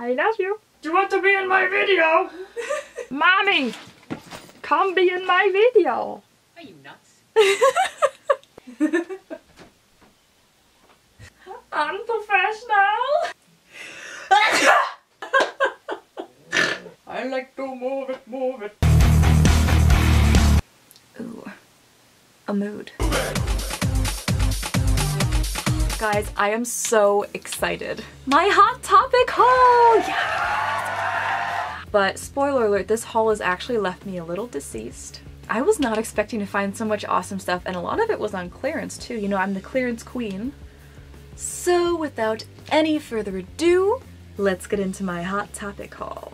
I love you. Do you want to be in my video? Mommy, come be in my video. Are you nuts? Unprofessional. I like to move it, move it. Ooh, a mood. Guys, I am so excited. My Hot Topic haul! Yes! But spoiler alert, this haul has actually left me a little deceased. I was not expecting to find so much awesome stuff, and a lot of it was on clearance too. You know, I'm the clearance queen. So without any further ado, let's get into my Hot Topic haul.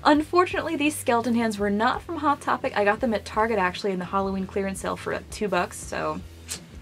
Unfortunately, these skeleton hands were not from Hot Topic. I got them at Target actually in the Halloween clearance sale for like $2, so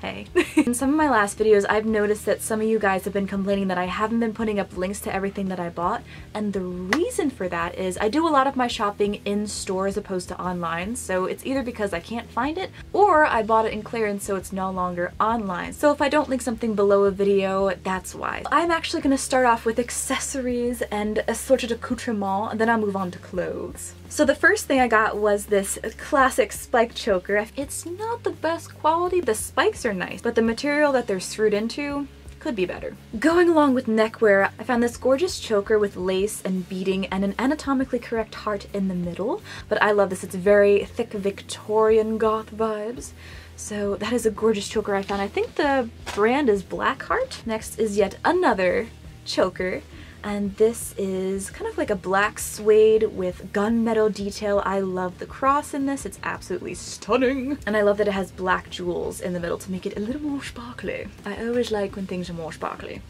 hey. In some of my last videos, I've noticed that some of you guys have been complaining that I haven't been putting up links to everything that I bought, and the reason for that is I do a lot of my shopping in store as opposed to online, so it's either because I can't find it, or I bought it in clearance so it's no longer online. So if I don't link something below a video, that's why. I'm actually going to start off with accessories and assorted accoutrements, and then I'll move on to clothes. So the first thing I got was this classic spike choker. It's not the best quality, the spikes are nice, but the material that they're screwed into could be better. Going along with neckwear, I found this gorgeous choker with lace and beading and an anatomically correct heart in the middle, but I love this. It's very thick Victorian goth vibes. So that is a gorgeous choker I found. I think the brand is Blackheart. Next is yet another choker. And this is kind of like a black suede with gunmetal detail. I love the cross in this. It's absolutely stunning. And I love that it has black jewels in the middle to make it a little more sparkly. I always like when things are more sparkly.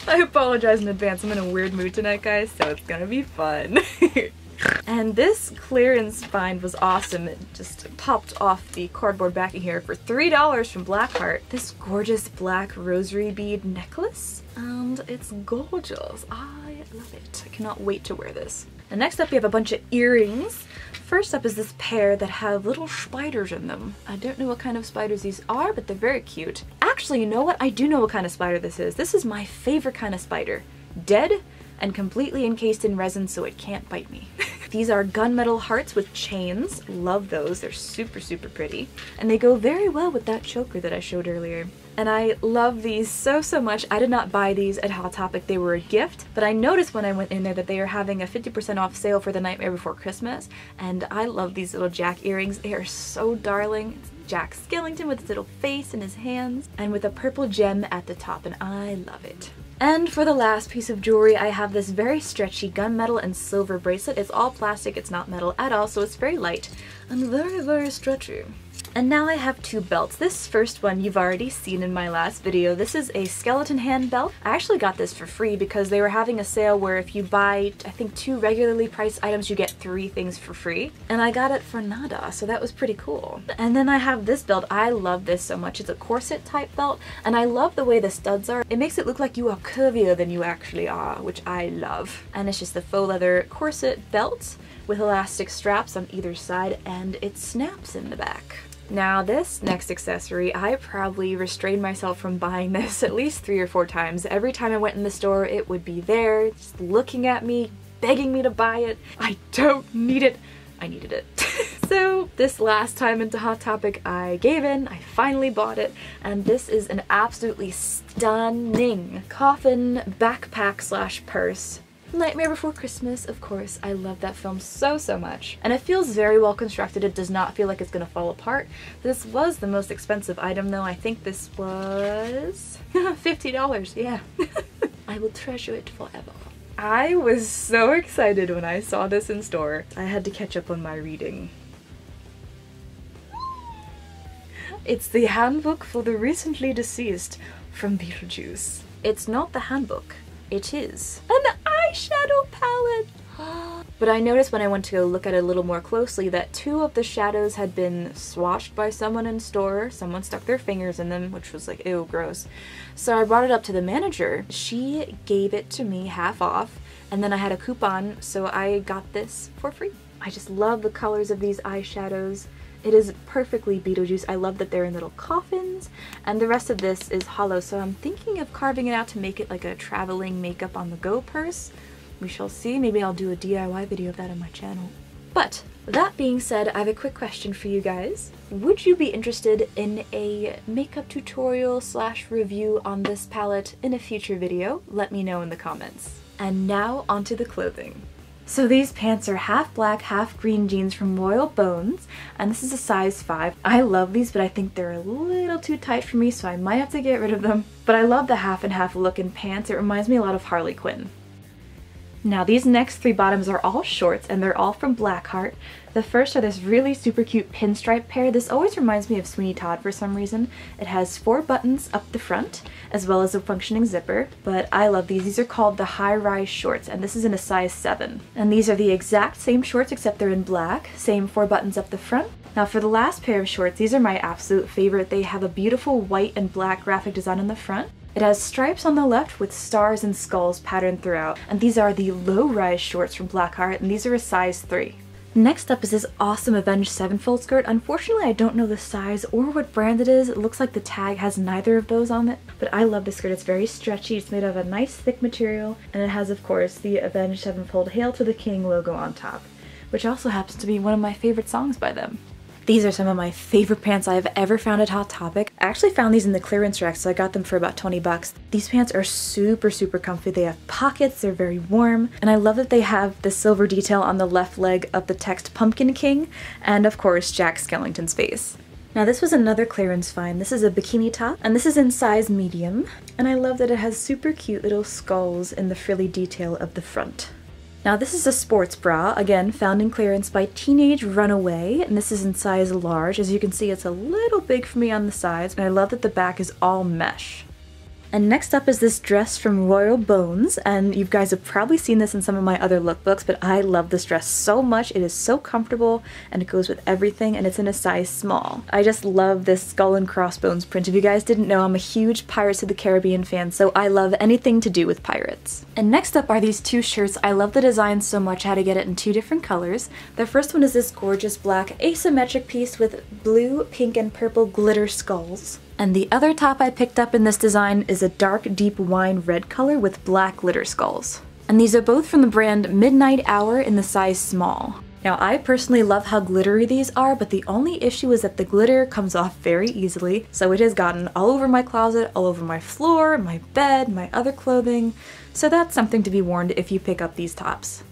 I apologize in advance. I'm in a weird mood tonight, guys, so it's gonna be fun. And this clearance find was awesome. It just popped off the cardboard backing here for $3 from Blackheart. This gorgeous black rosary bead necklace, and it's gorgeous. I love it. I cannot wait to wear this. And next up we have a bunch of earrings. First up is this pair that have little spiders in them. I don't know what kind of spiders these are, but they're very cute. Actually, you know what? I do know what kind of spider this is. This is my favorite kind of spider. Dead and completely encased in resin so it can't bite me. These are Gunmetal Hearts with chains. Love those. They're super, super pretty. And they go very well with that choker that I showed earlier. And I love these so, so much. I did not buy these at Hot Topic. They were a gift, but I noticed when I went in there that they are having a 50% off sale for the Nightmare Before Christmas. And I love these little Jack earrings. They are so darling. It's Jack Skellington with his little face and his hands, and with a purple gem at the top, and I love it. And for the last piece of jewelry, I have this very stretchy gunmetal and silver bracelet. It's all plastic, it's not metal at all, so it's very light and very, very stretchy. And now I have two belts. This first one you've already seen in my last video. This is a skeleton hand belt. I actually got this for free because they were having a sale where if you buy, I think, 2 regularly priced items, you get 3 things for free. And I got it for nada, so that was pretty cool. And then I have this belt. I love this so much. It's a corset type belt, and I love the way the studs are. It makes it look like you are curvier than you actually are, which I love. And it's just a faux leather corset belt with elastic straps on either side, and it snaps in the back. Now this next accessory, I probably restrained myself from buying this at least 3 or 4 times. Every time I went in the store, it would be there, just looking at me, begging me to buy it. I don't need it. I needed it. So this last time into Hot Topic, I gave in, I finally bought it, and this is an absolutely stunning Coffin Backpack slash purse. Nightmare Before Christmas, of course. I love that film so, so much. And it feels very well constructed. It does not feel like it's gonna fall apart. This was the most expensive item though. I think this was $50, yeah. I will treasure it forever. I was so excited when I saw this in store. I had to catch up on my reading. It's the handbook for the recently deceased from Beetlejuice. It's not the handbook. It is an eyeshadow palette! But I noticed when I went to go look at it a little more closely that 2 of the shadows had been swatched by someone in store. Someone stuck their fingers in them, which was like, ew, gross. So I brought it up to the manager. She gave it to me half off, and then I had a coupon, so I got this for free. I just love the colors of these eyeshadows. It is perfectly Beetlejuice. I love that they're in little coffins, and the rest of this is hollow, so I'm thinking of carving it out to make it like a traveling makeup on the go purse. We shall see. Maybe I'll do a DIY video of that on my channel. But that being said, I have a quick question for you guys. Would you be interested in a makeup tutorial / review on this palette in a future video? Let me know in the comments. And now onto the clothing. So these pants are half black, half green jeans from Royal Bones, and this is a size 5. I love these, but I think they're a little too tight for me, so I might have to get rid of them. But I love the half and half look in pants. It reminds me a lot of Harley Quinn. Now these next 3 bottoms are all shorts, and they're all from Blackheart. The first are this really super cute pinstripe pair. This always reminds me of Sweeney Todd for some reason. It has 4 buttons up the front, as well as a functioning zipper, but I love these. These are called the high-rise shorts, and this is in a size 7. And these are the exact same shorts except they're in black, same 4 buttons up the front. Now for the last pair of shorts, these are my absolute favorite. They have a beautiful white and black graphic design on the front. It has stripes on the left with stars and skulls patterned throughout, and these are the low-rise shorts from Blackheart, and these are a size 3. Next up is this awesome Avenged Sevenfold skirt. Unfortunately, I don't know the size or what brand it is. It looks like the tag has neither of those on it, but I love this skirt. It's very stretchy, it's made of a nice thick material, and it has, of course, the Avenged Sevenfold Hail to the King logo on top, which also happens to be one of my favorite songs by them. These are some of my favorite pants I have ever found at Hot Topic. I actually found these in the clearance rack, so I got them for about 20 bucks. These pants are super comfy. They have pockets, they're very warm, and I love that they have the silver detail on the left leg of the text Pumpkin King, and of course Jack Skellington's face. Now this was another clearance find. This is a bikini top, and this is in size medium, and I love that it has super cute little skulls in the frilly detail of the front. Now this is a sports bra, again found in clearance by Teenage Runaway, and this is in size large. As you can see, it's a little big for me on the sides, and I love that the back is all mesh. And next up is this dress from Royal Bones, and you guys have probably seen this in some of my other lookbooks, but I love this dress so much. It is so comfortable, and it goes with everything, and it's in a size small. I just love this skull and crossbones print. If you guys didn't know, I'm a huge Pirates of the Caribbean fan, so I love anything to do with pirates. And next up are these 2 shirts. I love the design so much I had to get it in 2 different colors. The first one is this gorgeous black asymmetric piece with blue, pink, and purple glitter skulls. And the other top I picked up in this design is a dark, deep wine red color with black glitter skulls. And these are both from the brand Midnight Hour in the size small. Now I personally love how glittery these are, but the only issue is that the glitter comes off very easily, so it has gotten all over my closet, all over my floor, my bed, my other clothing, so that's something to be warned if you pick up these tops.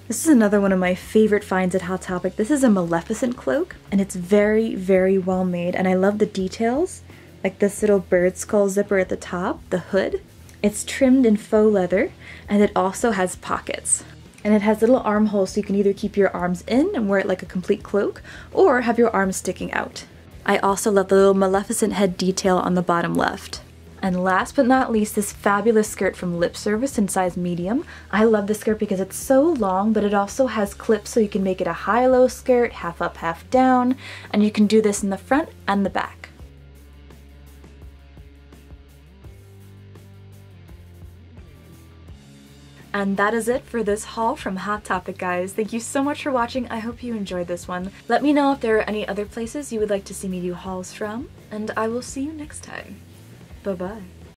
This is another one of my favorite finds at Hot Topic. This is a Maleficent cloak, and it's very well made, and I love the details. Like this little bird skull zipper at the top, the hood. It's trimmed in faux leather, and it also has pockets. And it has little armholes so you can either keep your arms in and wear it like a complete cloak, or have your arms sticking out. I also love the little Maleficent head detail on the bottom left. And last but not least, this fabulous skirt from Lip Service in size medium. I love this skirt because it's so long, but it also has clips so you can make it a high-low skirt, half up, half down, and you can do this in the front and the back. And that is it for this haul from Hot Topic, guys. Thank you so much for watching. I hope you enjoyed this one. Let me know if there are any other places you would like to see me do hauls from, and I will see you next time. Bye-bye.